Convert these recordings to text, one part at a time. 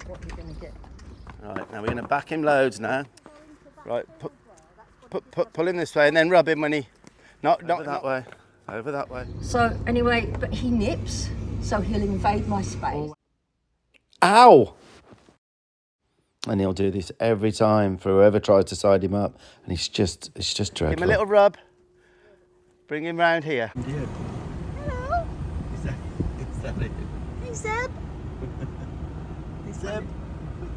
What are you going to get? Right, now we're going to back him loads now. Right, pull him this way and then rub him when he... Not that way. Over that way. So anyway, but he nips, so he'll invade my space. Ow! And he'll do this every time for whoever tries to side him up. And it's just dreadful. Give him a little rub. Bring him round here. Hello. Is that it? Hey, Zeb. Hey, Zeb.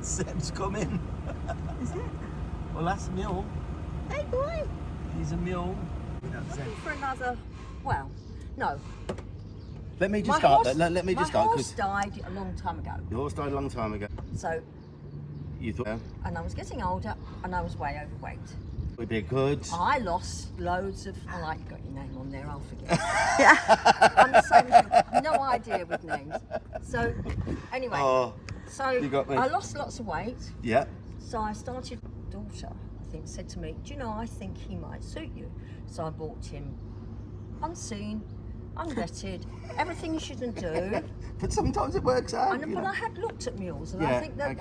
Zeb's coming. Is it? Well, that's a mule. Hey, boy. He's a mule. Looking for another... Well, no. Let me just start. Let me just start. My horse died a long time ago. Your horse died a long time ago. So... You thought... And I was getting older, and I was way overweight. Would be good. I lost loads of... Oh, like, you got your name on there, I'll forget. I'm the same as you. No idea with names. So, anyway. So, you got me. I lost lots of weight. Yeah. So I started... Daughter, I think, said to me, do you know, I think he might suit you. So I bought him unseen, unvetted, everything you shouldn't do. But sometimes it works out. But I had looked at mules, and I think that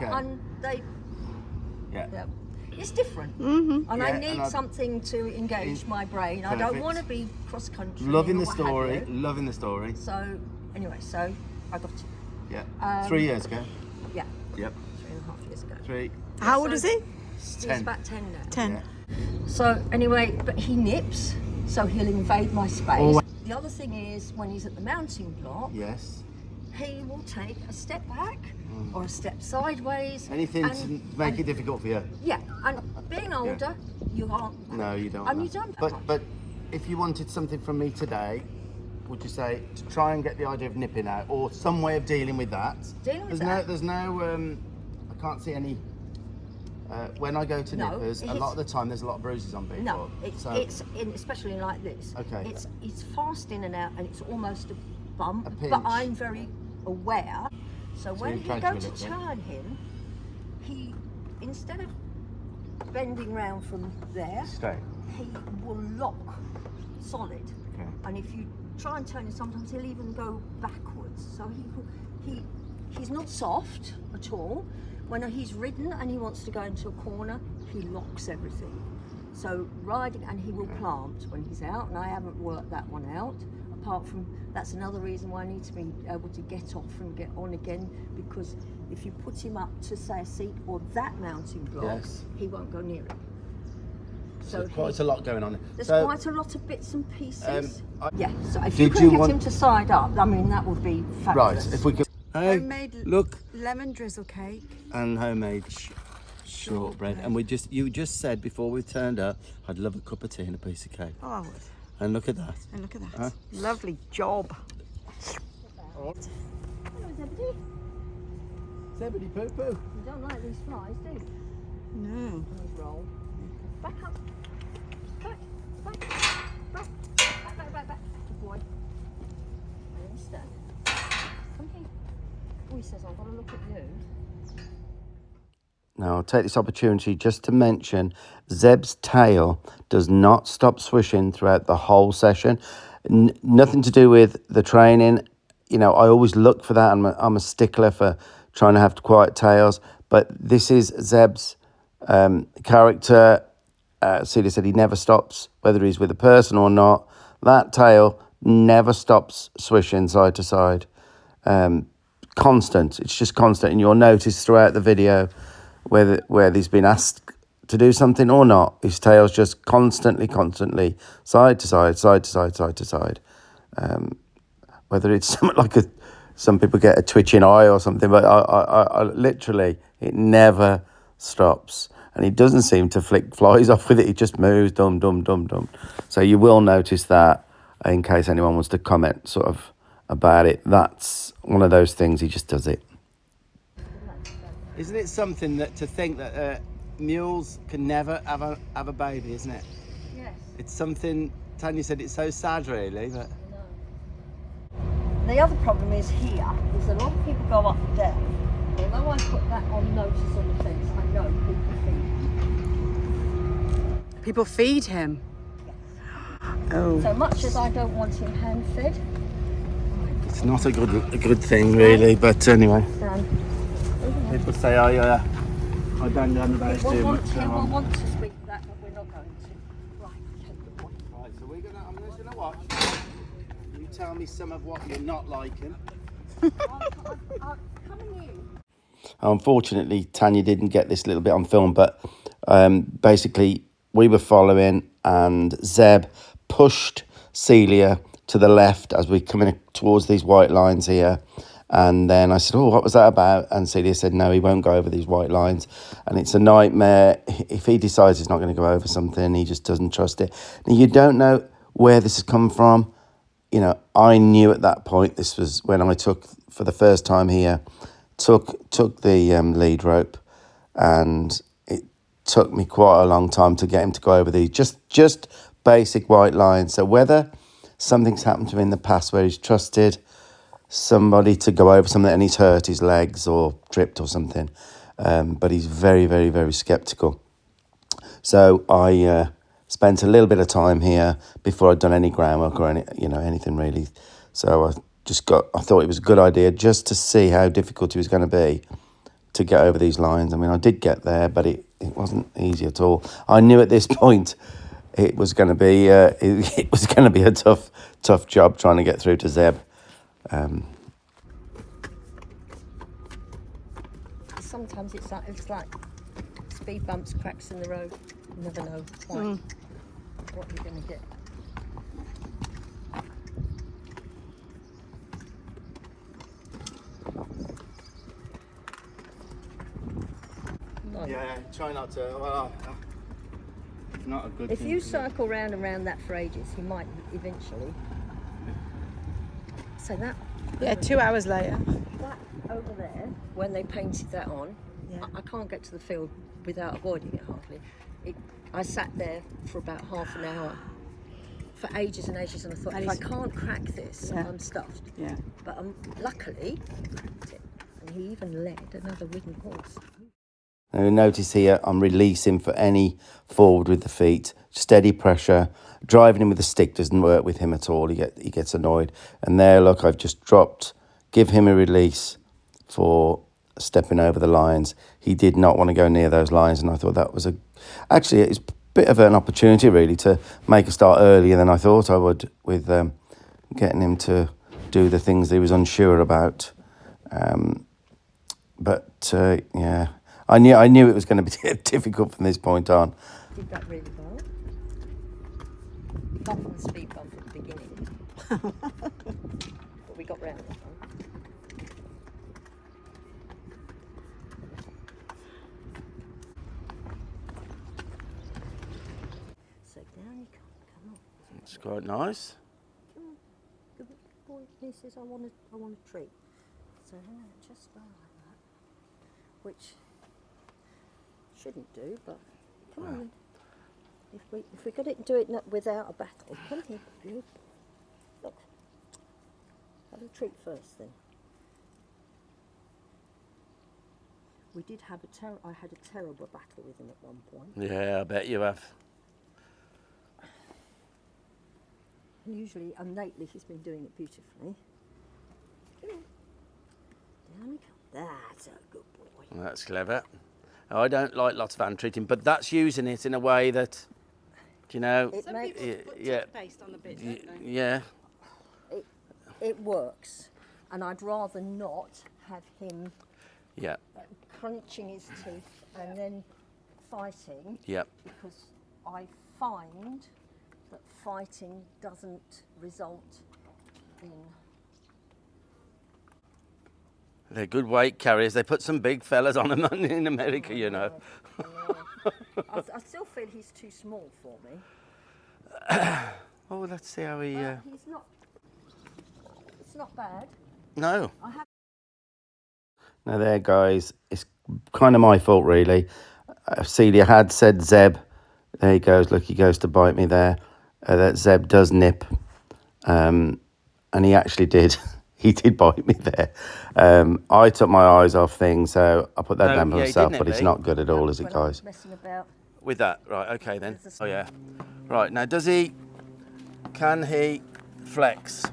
it's different. And I need something to engage my brain. Perfect. I don't want to be cross country. Loving the story. Loving the story. So anyway, so I got it. Yeah. 3 years ago. Yeah. Yep. 3.5 years ago. 3. How old is he? He's about 10 now. 10. Yeah. So anyway, but he nips, so he'll invade my space. The other thing is, when he's at the mounting block, yes, he will take a step back or a step sideways. Anything to make it difficult for you. Yeah, and being older, you can't. No, you don't. And you don't. But if you wanted something from me today, would you say to try and get the idea of nipping out, or some way of dealing with that? There's no. I can't see any. When I go to nippers, a lot of the time there's a lot of bruises on people. No, it's especially like this. Okay. It's fast in and out, and it's almost a bump. A pinch. But I'm very aware. So when you go to turn him, he, instead of bending round from there, he will lock solid. Okay. And if you try and turn him, sometimes he'll even go backwards. So he's not soft at all. When he's ridden and he wants to go into a corner, he locks everything. So riding, and he will plant when he's out, and I haven't worked that one out. Apart from, that's another reason why I need to be able to get off and get on again, because if you put him up to, say, a seat or that mounting block, he won't go near it. So quite a lot going on. There's quite a lot of bits and pieces. So if you could get him to side up, I mean, that would be fabulous. Right, if we could. Hey, homemade lemon drizzle cake and homemade shortbread. And you just said before we turned up, I'd love a cup of tea and a piece of cake. Oh, I would. And look at that. And look at that. Huh? Lovely job. Hello, Zebedee. Zebedee poo-poo. You don't like these flies, do you? No. Please roll. Back up. Back. Good boy. I understand. Come here. Oh, he says, I've got to look at you. Now, I'll take this opportunity just to mention Zeb's tail does not stop swishing throughout the whole session. Nothing to do with the training. You know, I always look for that. I'm a stickler for trying to have quiet tails. But this is Zeb's character. Celia said he never stops, whether he's with a person or not. That tail never stops swishing side to side. Constant. It's just constant. And you'll notice throughout the video whether he's been asked to do something or not, his tail's just constantly, side to side. Whether it's something like some people get a twitching eye or something, but I literally, it never stops. And he doesn't seem to flick flies off with it. He just moves, dum. So you will notice that, in case anyone wants to comment sort of about it. That's one of those things, he just does it. Isn't it something that to think that mules can never have a baby, isn't it? Yes. It's something, Tanya said it's so sad really, but... The other problem is here, is a lot of people go up and down. Although I put that on notice on the fence, I know people feed him. People feed him? Yes. Oh. So much as I don't want him hand-fed. It's not a good thing really, but anyway. people say I bang on about it too much. We'll want to speak that, but we're not going to. Right, okay, good boy. Right, so I'm just gonna watch. You tell me some of what you're not liking. I'm coming in. Unfortunately, Tanya didn't get this little bit on film, but basically we were following and Zeb pushed Celia to the left as we come in towards these white lines here. And then I said, oh, what was that about? And Celia said, no, he won't go over these white lines. And it's a nightmare. If he decides he's not going to go over something, he just doesn't trust it. Now, you don't know where this has come from. You know, I knew at that point, this was when I took, for the first time here, took the lead rope, and it took me quite a long time to get him to go over these just basic white lines. So whether something's happened to him in the past where he's trusted somebody to go over something and he's hurt his legs or tripped or something, but he's very, very, very skeptical. So I spent a little bit of time here before I'd done any groundwork or anything really. So I thought it was a good idea just to see how difficult it was going to be to get over these lines. I mean, I did get there, but it wasn't easy at all. I knew at this point it was going to be it was going to be a tough job trying to get through to Zeb. Sometimes it's like speed bumps, cracks in the road. You never know quite what you're going to get. No. Yeah, try not to. Well, it's not a good If thing you to do. circle round and round that for ages, he might eventually. So that. Yeah, 2 hours later. That over there, when they painted that on, Yeah. I can't get to the field without avoiding it hardly. I sat there for about half an hour, for ages and ages, and I thought, And if I he's- can't crack this, Yeah. I'm stuffed. Yeah. But luckily, I cracked it, and he even led another ridden horse. Now you notice here I'm releasing for any forward with the feet, steady pressure. Driving him with the stick doesn't work with him at all. He gets annoyed. And there, look, I've just dropped, give him a release for stepping over the lines. He did not want to go near those lines, and I thought that was actually it's a bit of an opportunity really to make a start earlier than I thought I would with getting him to do the things that he was unsure about. Yeah. I knew it was going to be difficult from this point on. Did that really well. Apart from the speed bump at the beginning. But we got round that one. So down you come on. It's quite nice. Come on. Good boy. He says, I want a treat. So just go like that. Which shouldn't do, but come on then. If we got it, do it without a battle. Come here, you. Look. Have a treat first then. We did have I had a terrible battle with him at one point. Yeah, I bet you have. And usually, lately, he's been doing it beautifully. Come on. Down you come. That's a good boy. That's clever. I don't like lots of hand treating, but that's using it in a way that, you know, It makes yeah, Based on the bit, don't they? yeah, it works, and I'd rather not have him yeah, crunching his teeth and then fighting, yeah. because I find that fighting doesn't result in. They're good weight carriers. They put some big fellas on them in America, you know. I still feel he's too small for me. Oh, let's see how he. But he's not. It's not bad. No. I have. Now there, guys, it's kind of my fault, really. Celia had said Zeb. There he goes. Look, he goes to bite me there. That Zeb does nip, and he actually did. He did bite me there. I took my eyes off things, so I put that down for yeah, he myself. did But nip it's me. not good at all, is it, When I was guys? messing about. With that, right? Okay then. There's a Oh yeah. Right now, does he? Can he flex?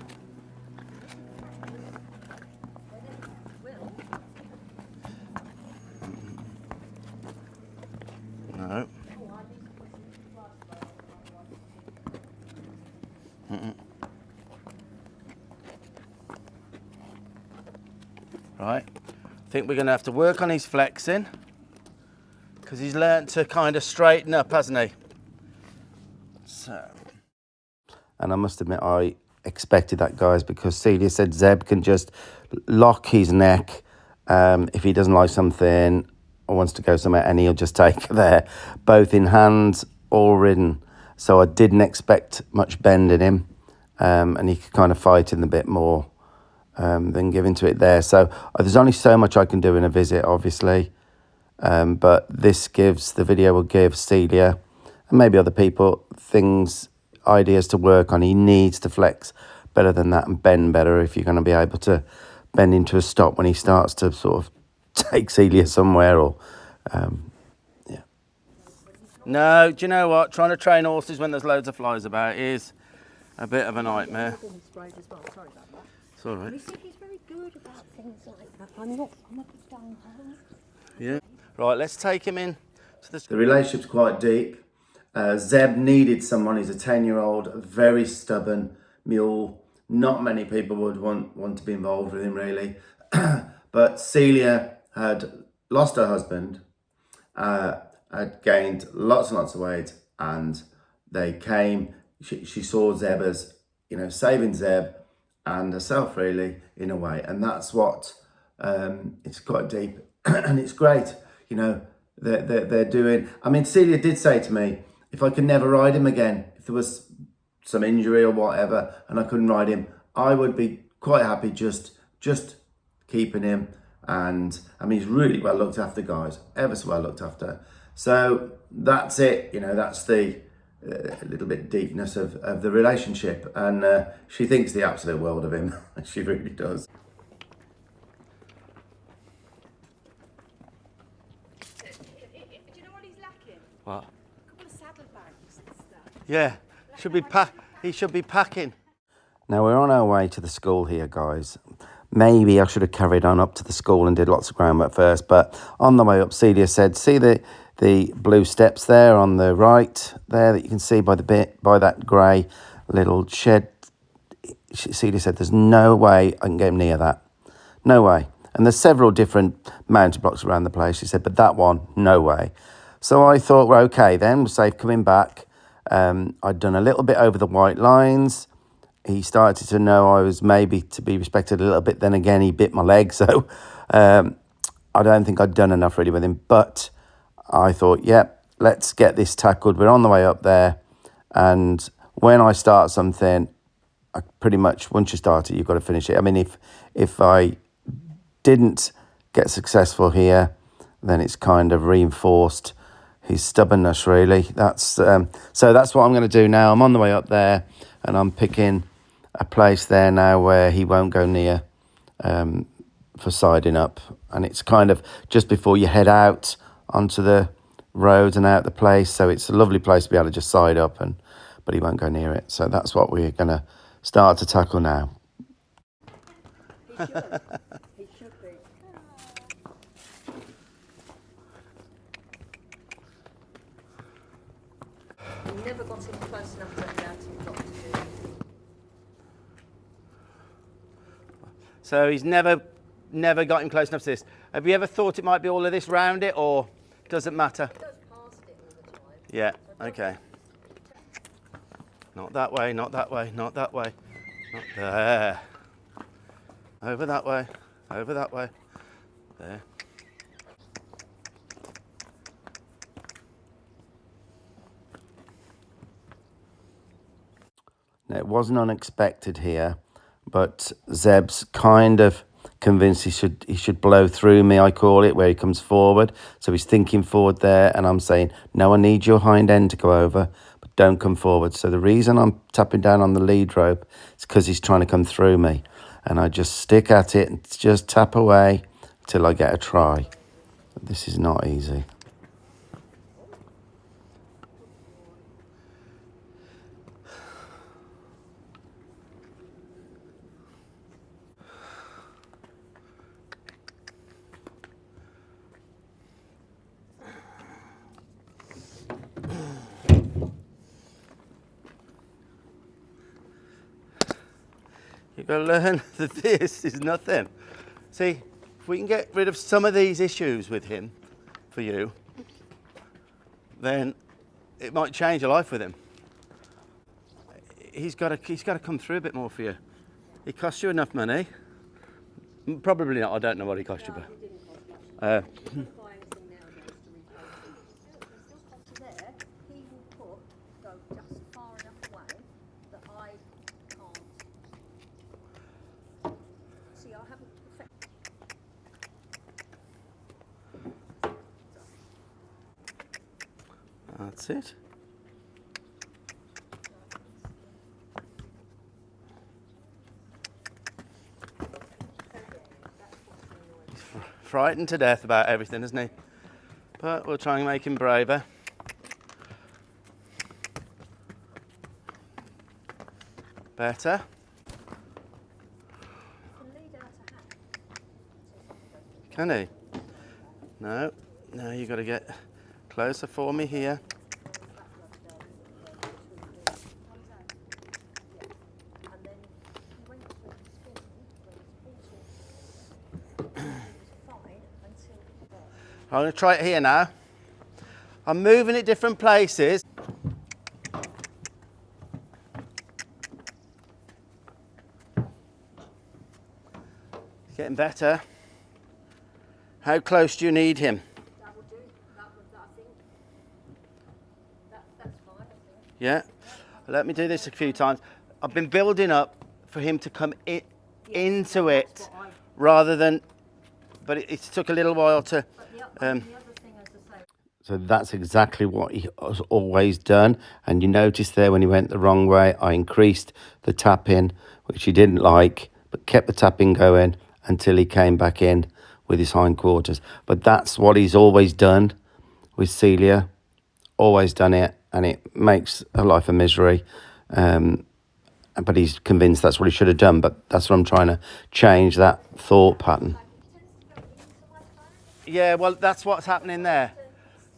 right? I think we're going to have to work on his flexing because he's learnt to kind of straighten up, hasn't he? So, and I must admit, I expected that, guys, because Celia said Zeb can just lock his neck if he doesn't like something or wants to go somewhere, and he'll just take it there, both in hands or ridden. So I didn't expect much bend in him, and he could kind of fight in a bit more than give into it there. So there's only so much I can do in a visit, obviously, but this gives, the video will give Celia and maybe other people things, ideas to work on. He needs to flex better than that and bend better if you're going to be able to bend into a stop when he starts to sort of take Celia somewhere or yeah. No, do you know what? Trying to train horses when there's loads of flies about is a bit of a nightmare. It's all right. You see, he's very good about things like that. I'm not down home. Yeah. Right, let's take him in to the relationship's quite deep. Zeb needed someone. He's a 10-year-old, very stubborn mule. Not many people would want to be involved with him, really. But Celia had lost her husband, had gained lots and lots of weight, and they came. She saw Zeb as, you know, saving Zeb and herself, really, in a way. And that's what, it's quite deep and it's great, you know, they're doing. I mean, Celia did say to me, if I could never ride him again, if there was some injury or whatever and I couldn't ride him, I would be quite happy just keeping him. And I mean, he's really well looked after, guys, ever so well looked after. So that's it, you know, that's the little bit deepness of the relationship. And she thinks the absolute world of him. She really does. Do you know what he's lacking? What? A couple of saddlebags and stuff. Yeah, he should be packing. Now we're on our way to the school here, guys. Maybe I should have carried on up to the school and did lots of groundwork first, but on the way up, Celia said, see the blue steps there on the right there that you can see by that grey little shed. Celia said, there's no way I can get near that. No way. And there's several different mountain blocks around the place, she said, but that one, no way. So I thought, well, okay, then we're safe coming back. I'd done a little bit over the white lines. He started to know I was maybe to be respected a little bit. Then again, he bit my leg. So I don't think I'd done enough really with him. But I thought, yep, let's get this tackled. We're on the way up there. And when I start something, I pretty much, once you start it, you've got to finish it. I mean, if I didn't get successful here, then it's kind of reinforced his stubbornness, really. That's so that's what I'm going to do now. I'm on the way up there, and I'm picking a place there now where he won't go near for siding up. And it's kind of just before you head out onto the road and out the place. So it's a lovely place to be able to just side up, but he won't go near it. So that's what we're going to start to tackle now. He should. He should be. You never got him close enough to allow him not to do anything. So he's never got him close enough to this. Have you ever thought it might be all of this round it, or doesn't matter? He goes past it all the time. Yeah, okay. Not that way, not that way, not that way. Not there. Over that way, over that way. There. Now, it wasn't unexpected here, but Zeb's kind of convinced he should blow through me, I call it, where he comes forward. So he's thinking forward there, and I'm saying, no, I need your hind end to go over, but don't come forward. So the reason I'm tapping down on the lead rope is because he's trying to come through me. And I just stick at it and just tap away till I get a try. This is not easy. You've got to learn that this is nothing. See, if we can get rid of some of these issues with him, for you, then it might change your life with him. He's got to come through a bit more for you. He cost you enough money. Probably not. I don't know what he cost you, but. That's it. He's frightened to death about everything, isn't he? But we'll try and make him braver. Better. Can he? No, no, you've got to get closer for me here. I'm going to try it here now. I'm moving it different places. Getting better. How close do you need him? That will do. I think. That's fine, I think. Yeah. Let me do this a few times. I've been building up for him to come into it rather than, but it took a little while to. So that's exactly what he has always done. And you notice there when he went the wrong way, I increased the tap in, which he didn't like, but kept the tapping going until he came back in with his hindquarters. But that's what he's always done with Celia, always done it, and it makes her life a misery. But he's convinced that's what he should have done. But that's what I'm trying to change, that thought pattern. Yeah, well, that's what's happening there.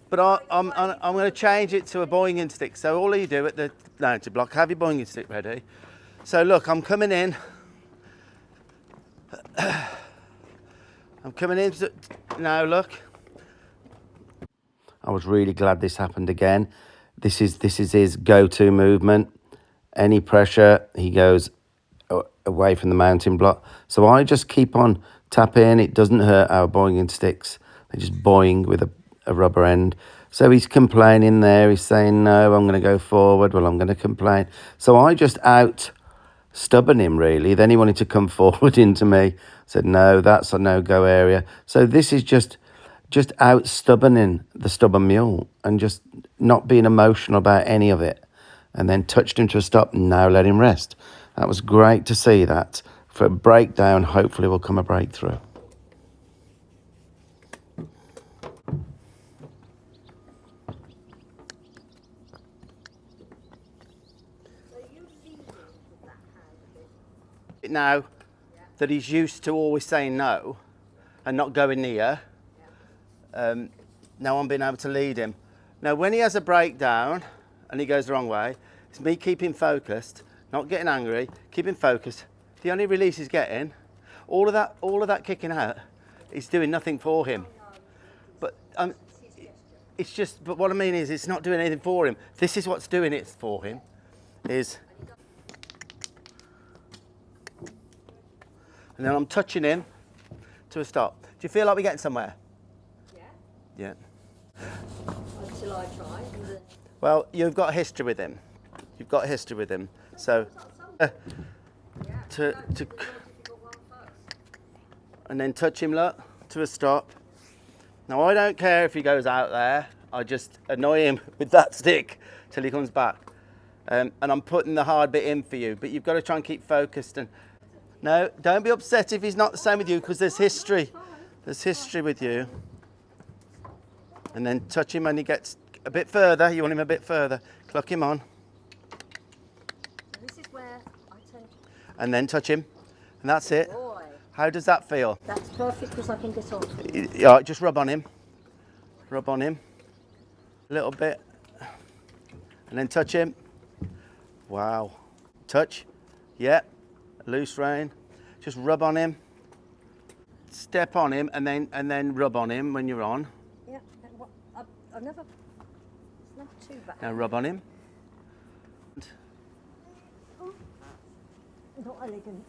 But I'm going to change it to a boinging stick. So all you do at the mounted block, have your boinging stick ready. So look, I'm coming in. I'm coming in now, look. I was really glad this happened again. This is his go-to movement. Any pressure, he goes away from the mounting block. So I just keep on tapping. It doesn't hurt our boinging sticks. They just boing with a rubber end. So he's complaining there. He's saying, no, I'm going to go forward. Well, I'm going to complain. So I just stubborn him, really. Then he wanted to come forward into me. I said, no, that's a no-go area. So this is just out stubborning the stubborn mule and just not being emotional about any of it. And then touched him to a stop and now let him rest. That was great to see that. For a breakdown, hopefully will come a breakthrough. Now that he's used to always saying no and not going near, now I'm being able to lead him. Now when he has a breakdown and he goes the wrong way, it's me keeping focused, not getting angry, keeping focused. The only release he's getting, all of that kicking out, is doing nothing for him. But it's just, but what I mean is it's not doing anything for him. This is what's doing it for him, is. And then I'm touching him to a stop. Do you feel like we're getting somewhere? Yeah. Yeah. Until I try. Well, you've got a history with him. You've got a history with him. So, and then touch him, look, to a stop. Now, I don't care if he goes out there. I just annoy him with that stick till he comes back. And I'm putting the hard bit in for you. But you've got to try and keep focused. And no, don't be upset if he's not the same with you, because there's history. There's history with you. And then touch him when he gets a bit further. You want him a bit further. Clock him on. And this is where I turn. And then touch him. And that's it. Boy. How does that feel? That's perfect because I can get on. Yeah, just rub on him. Rub on him. A little bit. And then touch him. Wow. Touch. Yeah. Loose rein. Just rub on him. step on him and then rub on him when you're on. Yeah. I've never. It's never too bad. Now rub on him. Not elegant.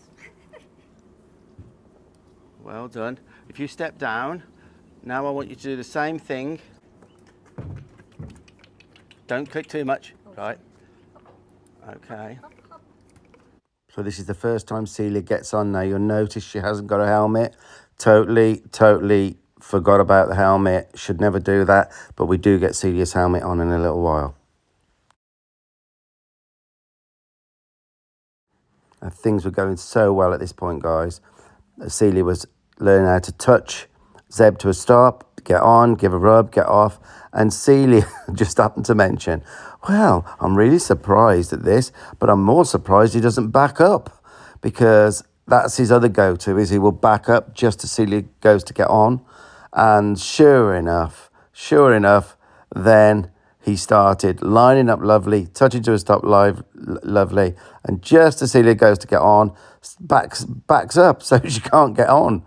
Well done. If you step down, now I want you to do the same thing. Don't click too much. Right. Okay. So this is the first time Celia gets on now. You'll notice she hasn't got a helmet. Totally forgot about the helmet. Should never do that. But we do get Celia's helmet on in a little while. And things were going so well at this point, guys. Celia was learning how to touch Zeb to a stop, get on, give a rub, get off. And Celia just happened to mention, well, I'm really surprised at this, but I'm more surprised he doesn't back up, because that's his other go-to, is he will back up just as Celia goes to get on. And sure enough, then he started lining up lovely, touching to a stop lovely, and just as Celia goes to get on, backs up so she can't get on.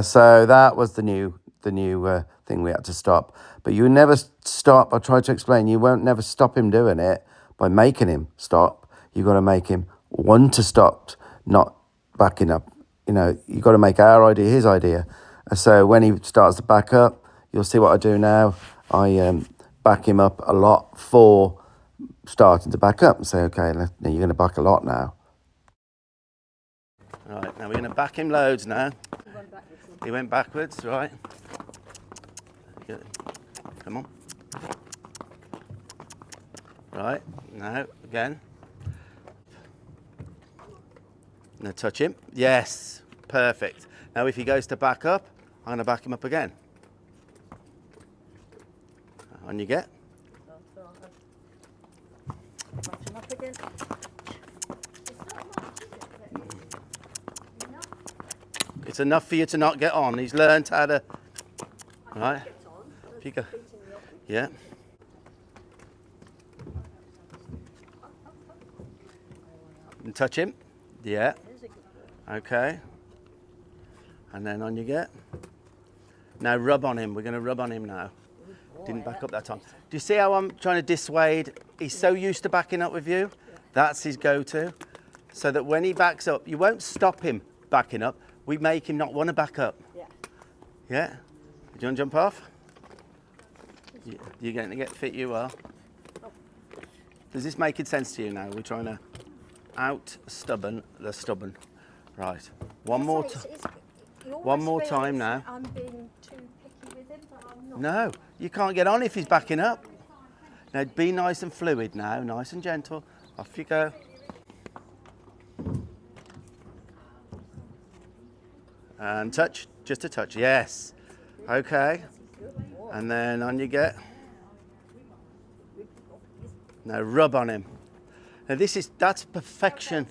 So that was the new thing we had to stop. But you never stop. I tried to explain. You won't never stop him doing it by making him stop. You got to make him want to stop, not backing up. You know, you got to make our idea his idea. So when he starts to back up, you'll see what I do now. I back him up a lot for starting to back up and say, okay, now you're going to back a lot now. Right, now we're going to back him loads now. He went backwards, right? Come on. Right, now, again. Now touch him. Yes, perfect. Now if he goes to back up, I'm going to back him up again. On you get. Back him up again. It's enough for you to not get on. He's learned how to. Right. If you go. Yeah. And touch him. Yeah. Okay. And then on you get. Now rub on him. We're going to rub on him now. Didn't back up that time. Do you see how I'm trying to dissuade? He's so used to backing up with you. That's his go-to. So that when he backs up, you won't stop him backing up. We make him not want to back up. Yeah. Yeah? Do you want to jump off? You're going to get fit, you are. Does this make sense to you now? We're trying to out-stubborn the stubborn. Right. One more time now. I'm being too picky with him, but I'm not. No, you can't get on if he's backing up. Now be nice and fluid now, nice and gentle. Off you go. And touch, just a touch, yes. Okay. And then on you get. Now rub on him. Now that's perfection.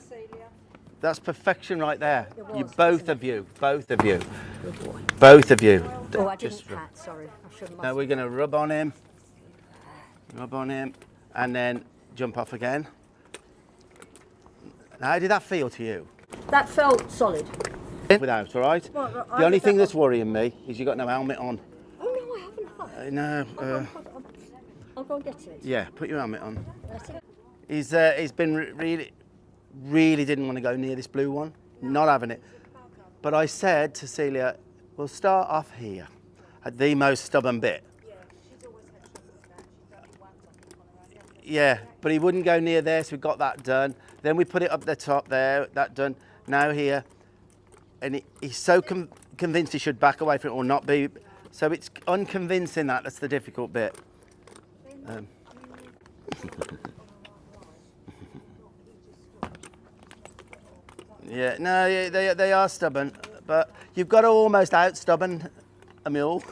That's perfection right there. Both of you. Good boy. Both of you. Oh, I didn't pat, sorry. I shouldn't. Now we're going to rub on him, and then jump off again. Now, how did that feel to you? That felt solid. Without, all right? Well, the only thing that's worrying me is you've got no helmet on. Oh, no, I haven't. No. I'll go and get it. Yeah, put your helmet on. That's it. He's been really didn't want to go near this blue one. Not having it. But I said to Celia, we'll start off here at the most stubborn bit. Yeah, but he wouldn't go near there, so we got that done. Then we put it up the top there, that done. Now here. And he's so convinced he should back away from it or not be. So it's unconvincing that's the difficult bit. Yeah, no, they are stubborn, but you've got to almost out-stubborn a mule. They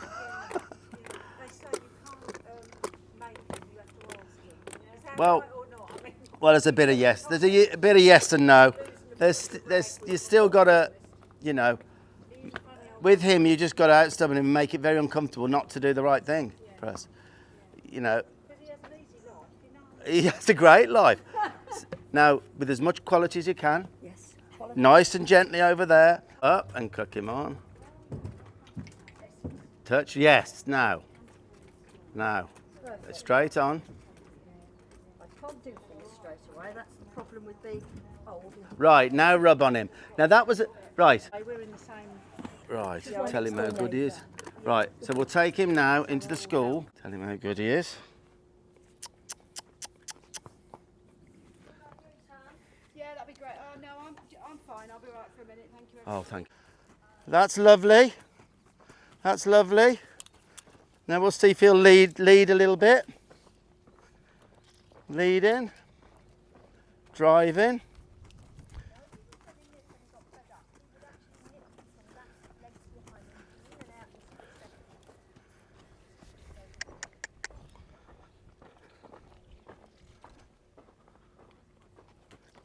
say you can't make them, you have to ask them. Is that Well, right or not? I mean, well, there's a bit of yes. There's a bit of yes and no. There's you still got to, you know, with him you just got to out-stubborn him and make it very uncomfortable not to do the right thing for us. You know, because he has an easy life, you know. he has a great life. Now, with as much quality as you can, Yes. nice and gently over there, up and click him on. Touch, yes, now. Now. Straight on. I can't do things straight away. That's the problem with being old. Right, now rub on him. Now that was, right. We're in the same. Right, tell him how good he is. Right, so we'll take him now into the school. Tell him how good he is. Yeah, that'd be great. Oh no, I'm fine. I'll be all right for a minute. Thank you. Oh, thank you. That's lovely. That's lovely. Now we'll see if he'll lead a little bit. Leading. Driving.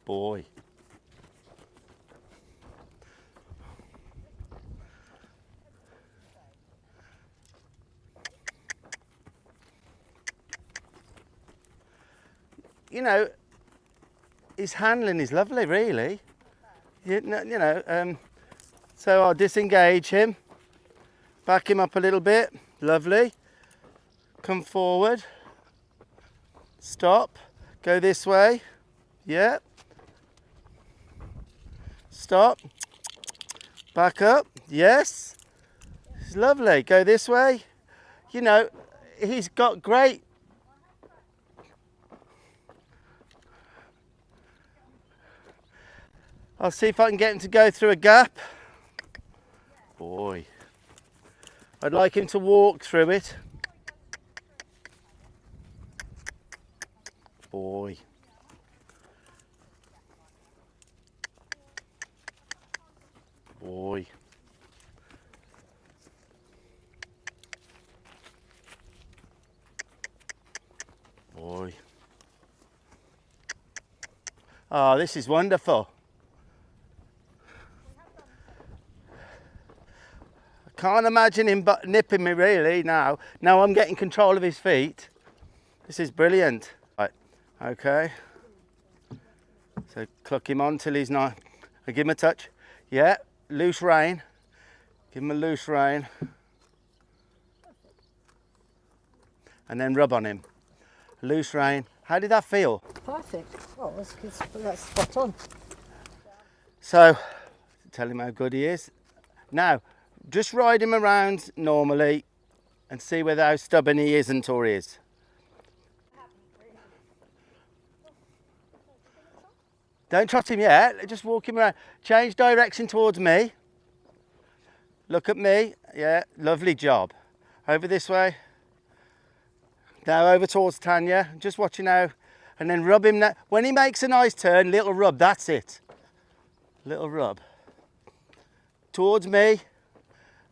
Boy. You know, his handling is lovely, really. So I'll disengage him, back him up a little bit. Lovely. Come forward. Stop. Go this way. Yep. Stop. Back up. Yes. It's lovely. Go this way. You know, he's got great. I'll see if I can get him to go through a gap. Boy. I'd like him to walk through it. Boy. Boy. Boy. Oh, this is wonderful. I can't imagine him nipping me really now. Now I'm getting control of his feet. This is brilliant. Right, okay. So cluck him on till he's not. I give him a touch. Yeah, loose rein. Give him a loose rein. And then rub on him. Loose rein. How did that feel? Perfect. Well, that's spot on. So, tell him how good he is. Now, just ride him around normally and see whether how stubborn he isn't or is. Don't trot him yet, just walk him around. Change direction towards me. Look at me. Yeah, lovely job. Over this way. Now over towards Tanya. Just watch you now. And then rub him now. When he makes a nice turn, little rub, that's it. Little rub. Towards me.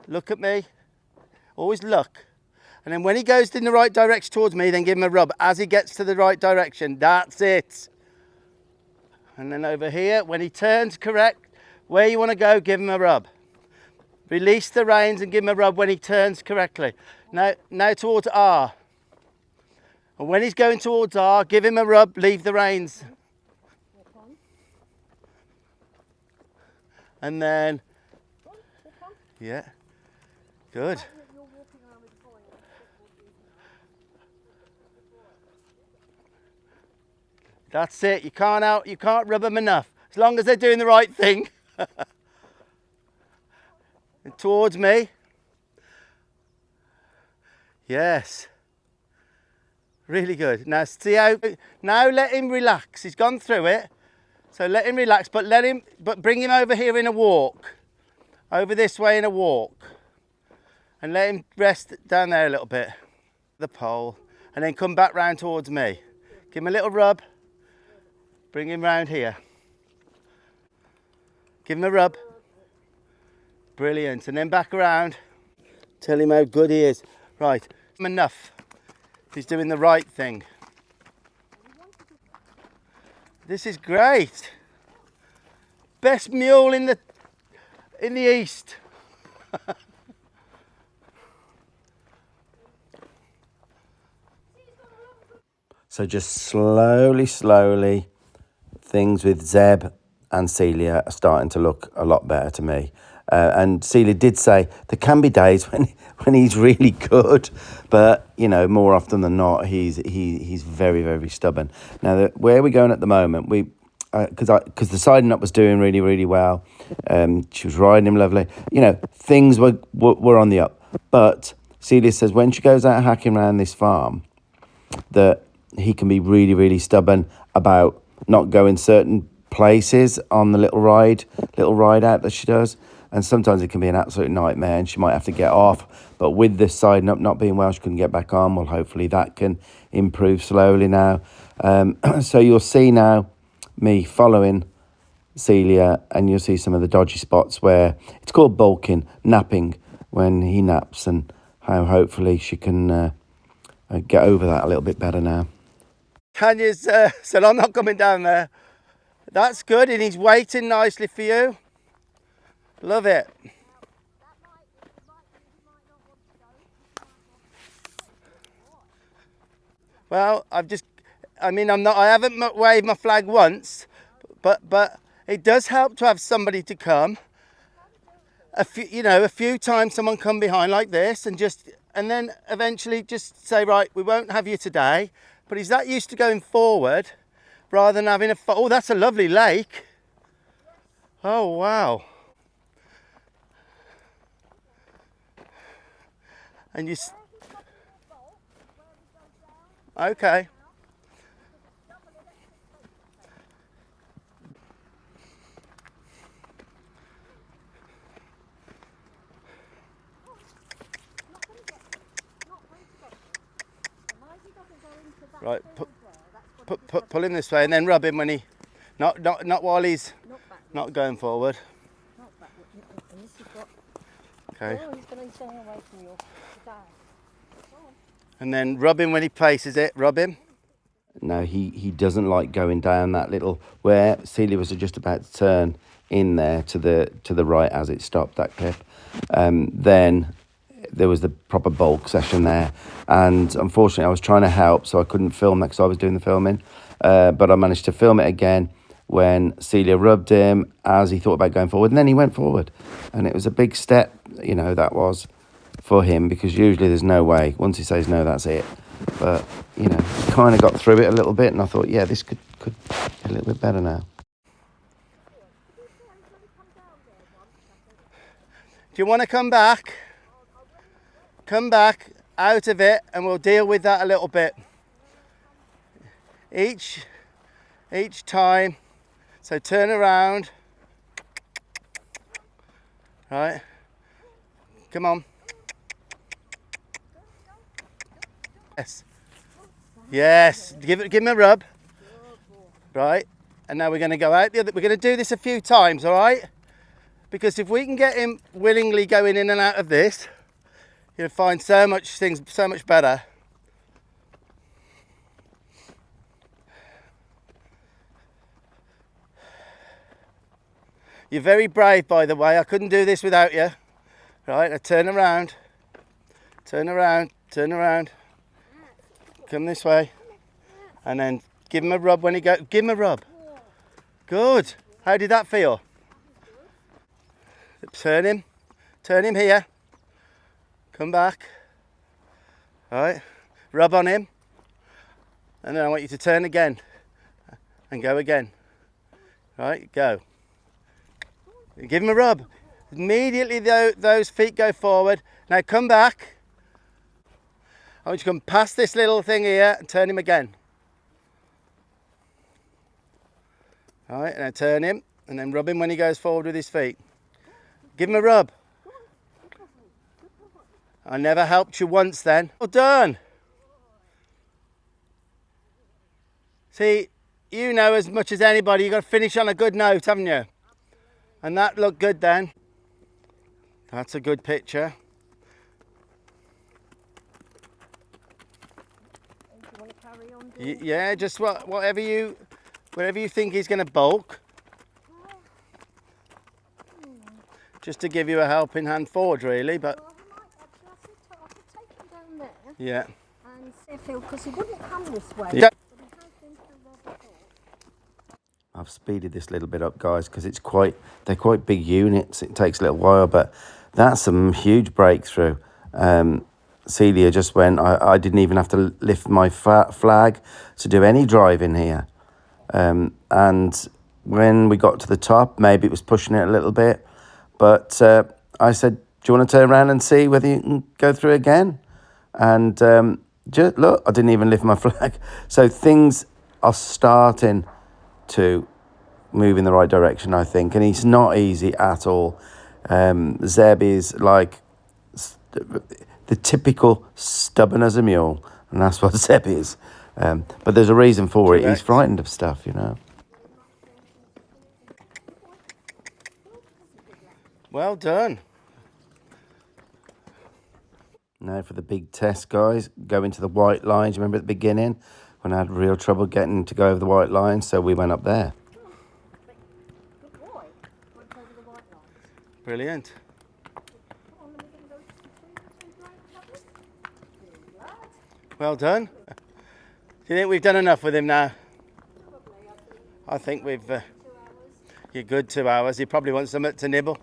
Look at me. Always look. And then when he goes in the right direction towards me, then give him a rub. As he gets to the right direction, that's it. And then over here, when he turns correct, where you want to go, give him a rub. Release the reins and give him a rub when he turns correctly. Now towards R. And when he's going towards R, give him a rub, leave the reins. And then, yeah, good. That's it. You can't rub them enough. As long as they're doing the right thing. And towards me. Yes. Really good. Now see how. Now let him relax. He's gone through it. So let him relax, but bring him over here in a walk. Over this way in a walk. And let him rest down there a little bit. The pole. And then come back round towards me. Give him a little rub. Bring him round here. Give him a rub. Brilliant. And then back around. Tell him how good he is. Right. Enough. He's doing the right thing. This is great. Best mule in the east. So just slowly, things with Zeb and Celia are starting to look a lot better to me. And Celia did say there can be days when he's really good, but you know, more often than not, he's very, very stubborn. Now, where we're going at the moment, because the siding up was doing really, really well. She was riding him lovely. You know, things were on the up. But Celia says when she goes out hacking around this farm, that he can be really, really stubborn about not going certain places on the little ride out that she does. And sometimes it can be an absolute nightmare and she might have to get off. But with this siding up not being well, she couldn't get back on. Well, hopefully that can improve slowly now. So you'll see now me following Celia, and you'll see some of the dodgy spots where it's called bulking, napping, when he naps, and how hopefully she can get over that a little bit better now. Tanya's said, I'm not coming down there. That's good, and he's waiting nicely for you. Love it. Well, I haven't waved my flag once, but it does help to have somebody to come. A few times someone come behind like this and then eventually just say, right, we won't have you today. But he's that used to going forward rather than having oh, that's a lovely lake. Oh, wow. And you... Okay. Right, pull him this way and then rub him when he... Not while he's not going forward. Not backward. And this is what... Okay. Oh, he's going to stay away from you today. And then rub him when he paces it, rub him. No, he doesn't like going down that little, where Celia was just about to turn in there to the right as it stopped, that cliff. Then there was the proper bulk session there. And unfortunately, I was trying to help, so I couldn't film that because I was doing the filming. But I managed to film it again when Celia rubbed him as he thought about going forward. And then he went forward. And it was a big step, you know, that was for him, because usually there's no way. Once he says no, that's it. But, you know, kind of got through it a little bit, and I thought, yeah, this could get a little bit better now. Do you want to come back? Come back out of it, and we'll deal with that a little bit. Each time. So turn around. Right. Come on. Yes. Yes. Give him a rub. Right. And now we're going to go out the other. We're going to do this a few times, all right? Because if we can get him willingly going in and out of this, you'll find things so much better. You're very brave, by the way. I couldn't do this without you. Right, now turn around. Turn around. Turn around. Come this way. And then give him a rub when he goes. Give him a rub. Good. How did that feel? Turn him. Turn him here. Come back. Right. Rub on him. And then I want you to turn again. And go again. Right, go. Give him a rub. Immediately those feet go forward. Now come back. I want you to come past this little thing here and turn him again. All right, now turn him and then rub him when he goes forward with his feet. Give him a rub. I never helped you once then. Well done. See, you know as much as anybody, you've got to finish on a good note, haven't you? And that looked good then. That's a good picture. Do you want to carry on doing Yeah, just whatever you think he's going to bulk. Just to give you a helping hand forward, really. But well, I could take him down there yeah. and see if because he wouldn't come this way. Yeah. But he has been through there before. I've speeded this little bit up, guys, because they're quite big units. It takes a little while, but that's a huge breakthrough. Celia just went, I didn't even have to lift my flag to do any driving here. And when we got to the top, maybe it was pushing it a little bit. But I said, do you want to turn around and see whether you can go through again? And just look, I didn't even lift my flag. So things are starting to move in the right direction, I think. And it's not easy at all. Zeb is like the typical stubborn as a mule. And that's what Zeb is. But there's a reason for it. He's frightened of stuff, you know. Well done. Now for the big test, guys. Go into the white lines. Remember at the beginning when I had real trouble getting to go over the white lines? So we went up there. Good boy. Went over the white lines. Brilliant. Come on, then we're going to go between the two black covers. Good lad. Well done. Do you think we've done enough with him now? Probably, I think we've... 2 hours. you're good 2 hours. He probably wants something to nibble.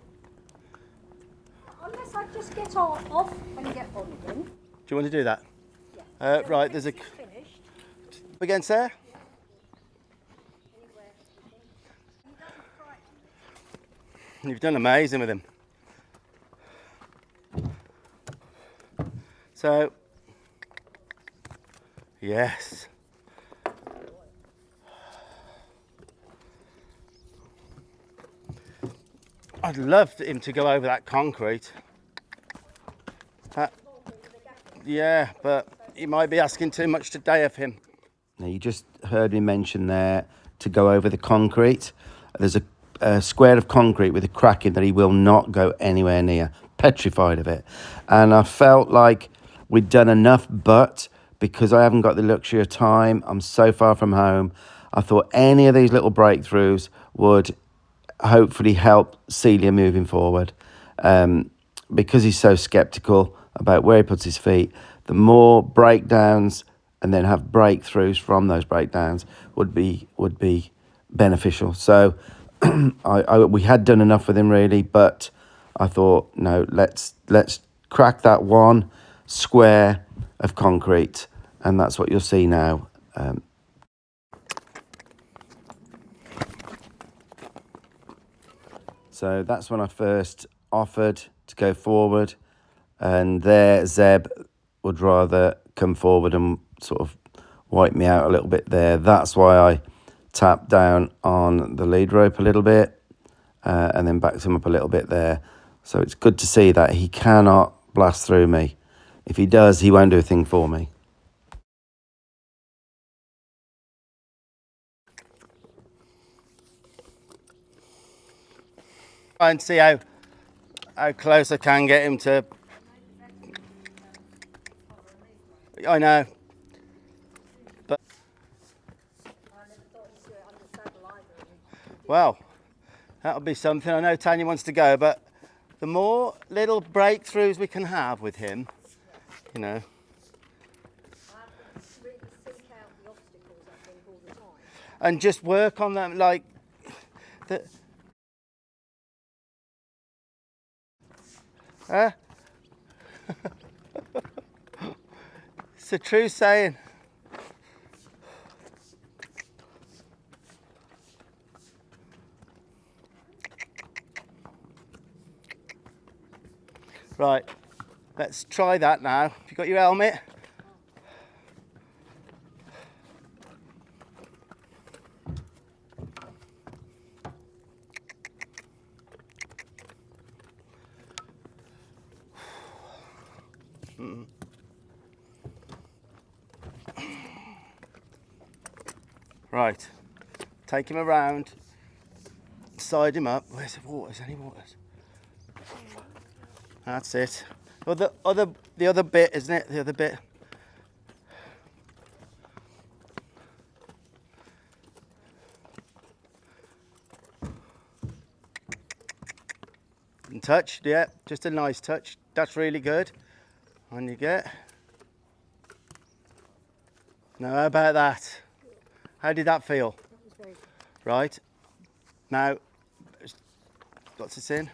Unless I just get off and get on again. Do you want to do that? Yeah. Right, there's a... Finished. Again, sir? Anywhere. He doesn't frighten me. You've done amazing with him. So, yes. I'd love him to go over that concrete. Yeah, but you might be asking too much today of him. Now, you just heard me mention there to go over the concrete. There's a square of concrete with a crack in that he will not go anywhere near. Petrified of it. And I felt like we'd done enough, but because I haven't got the luxury of time, I'm so far from home, I thought any of these little breakthroughs would hopefully help Celia moving forward. Because he's so sceptical about where he puts his feet, the more breakdowns and then have breakthroughs from those breakdowns would be beneficial. So we had done enough with him really, but I thought, no, let's crack that one square of concrete, and that's what you'll see now. So that's when I first offered to go forward, and there Zeb would rather come forward and sort of wipe me out a little bit there. That's why I tapped down on the lead rope a little bit and then backed him up a little bit there. So it's good to see that he cannot blast through me. If he does, he won't do a thing for me. Try and see how close I can get him to... I know. But... I never thought he'd do it under saddle either. Well, that'll be something. I know Tanya wants to go, but the more little breakthroughs we can have with him, you know. I have to really seek out the obstacles, I think, all the time. And just work on them, like... Huh? It's a true saying. Right, let's try that now. Have you got your helmet? Right, take him around, side him up. Where's the waters? Any waters? That's it. Well, the other bit, isn't it? The other bit. And touch, yeah, just a nice touch. That's really good. On you get. Now, how about that? How did that feel? That was very good. Right, Now, got this in.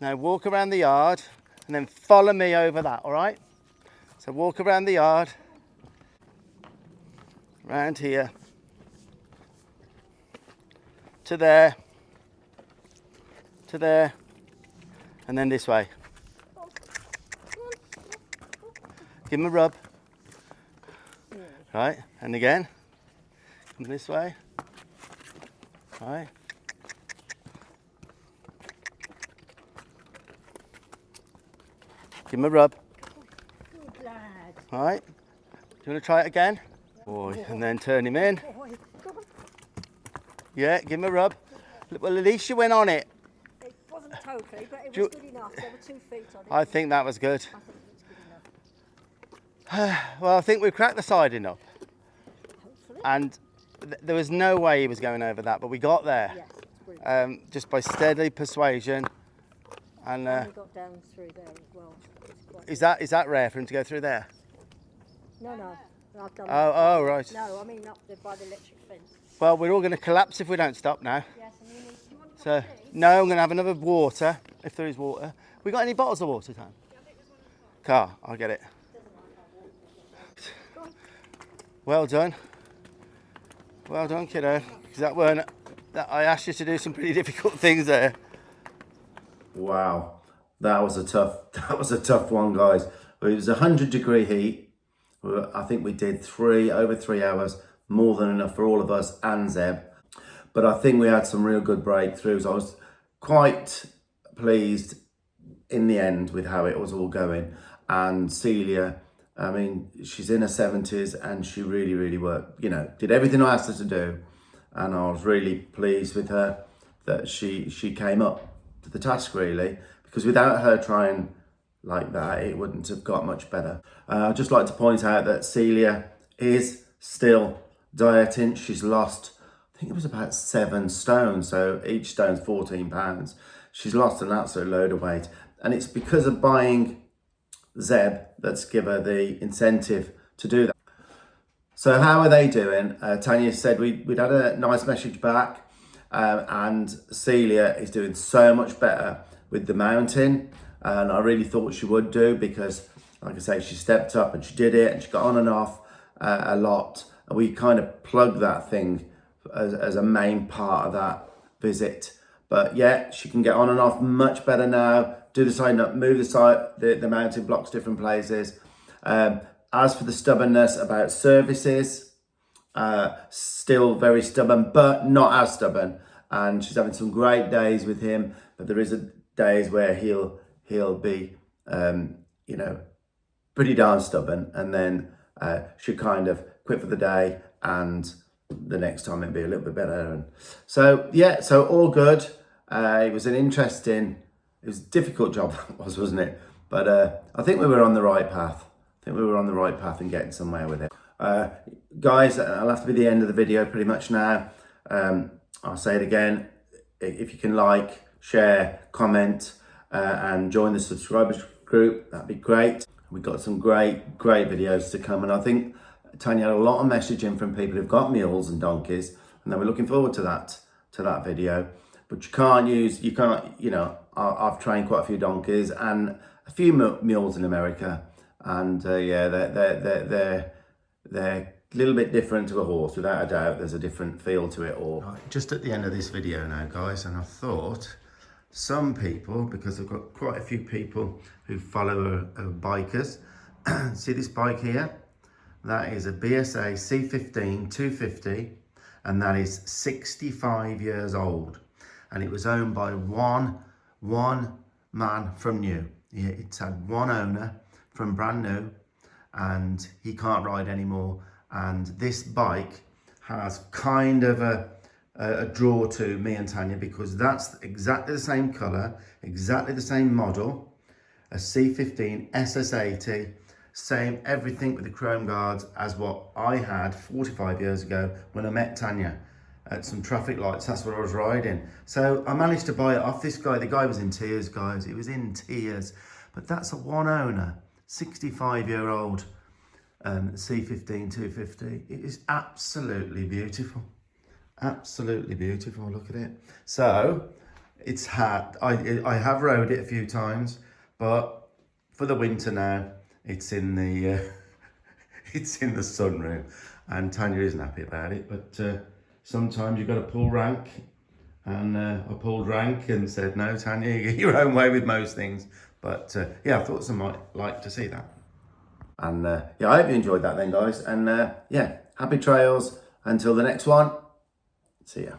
Now walk around the yard and then follow me over that, all right? So walk around the yard, round here, to there, and then this way. Give him a rub. Right, and again, come this way. Right. Give him a rub. Good lad. All right. Do you want to try it again? Boy, and then turn him in. Boy, go on. Yeah, give him a rub. Well, at least you went on it. It wasn't totally, but it Do was you- good enough. There were 2 feet on it. I think that was good. I think it's good enough. Well, I think we've cracked the siding up. Hopefully. And there was no way he was going over that, but we got there. Yes, it's brilliant. Just by steady persuasion. And And we got down through there as well. It's quite is that rare for him to go through there? No, I've done Oh, right. No, I mean up there by the electric fence. Well, we're all going to collapse if we don't stop now. Yes, and you want to So, no, I'm going to have another water, if there is water. We got any bottles of water, Tam? Car, I'll get it. Well done. Well done, kiddo. 'Cause I asked you to do some pretty difficult things there. Wow, that was a tough one, guys. It was 100-degree heat. I think we did over 3 hours, more than enough for all of us and Zeb. But I think we had some real good breakthroughs. I was quite pleased in the end with how it was all going. And Celia, I mean, she's in her 70s and she really worked, did everything I asked her to do. And I was really pleased with her that she came up to the task, really, because without her trying like that, it wouldn't have got much better. I'd just like to point out that Celia is still dieting. She's lost, I think it was about 7 stone, so each stone's 14 pounds. She's lost an absolute load of weight, and it's because of buying Zeb that's given her the incentive to do that. So how are they doing? Tanya said we'd had a nice message back, and Celia is doing so much better with the mountain, and I really thought she would do, because like I say, she stepped up and she did it, and she got on and off a lot, and we kind of plugged that thing as a main part of that visit. But yeah, she can get on and off much better now, do the side up, move the mountain blocks different places. As for the stubbornness about services, still very stubborn, but not as stubborn. And she's having some great days with him, but there is days where he'll be, pretty darn stubborn, and then she'll kind of quit for the day, and the next time it'll be a little bit better. And so yeah, so all good. It was it was a difficult job, wasn't it? But I think we were on the right path. And getting somewhere with it. Guys, that'll have to be the end of the video pretty much now. I'll say it again. If you can like, share, comment, and join the subscribers group, that'd be great. We've got some great videos to come. And I think Tanya had a lot of messaging from people who've got mules and donkeys. And then we're looking forward to that video. But I've trained quite a few donkeys and a few mules in America. And yeah, they're a little bit different to a horse, without a doubt. There's a different feel to it all. Right, just at the end of this video now, guys, and I thought some people, because I've got quite a few people who follow bikers, see this bike here? That is a BSA C15 250, and that is 65 years old. And it was owned by one man from new. It's had one owner from brand new, and he can't ride anymore. And this bike has kind of a draw to me and Tanya, because that's exactly the same color, exactly the same model, a C15 SS80, same everything with the chrome guards as what I had 45 years ago when I met Tanya at some traffic lights. That's what I was riding. So I managed to buy it off this guy. The guy was in tears, guys. He was in tears. But that's a one owner, 65-year-old C15 250. It is absolutely beautiful. Absolutely beautiful. Look at it. So it's had. I have rode it a few times, but for the winter now, it's in the it's in the sunroom, and Tanya isn't happy about it. But sometimes you've got to pull rank, and I pulled rank and said, "No, Tanya, you get your own way with most things." But yeah, I thought some might like to see that. And yeah, I hope you enjoyed that then, guys. And yeah, happy trails until the next one. See ya.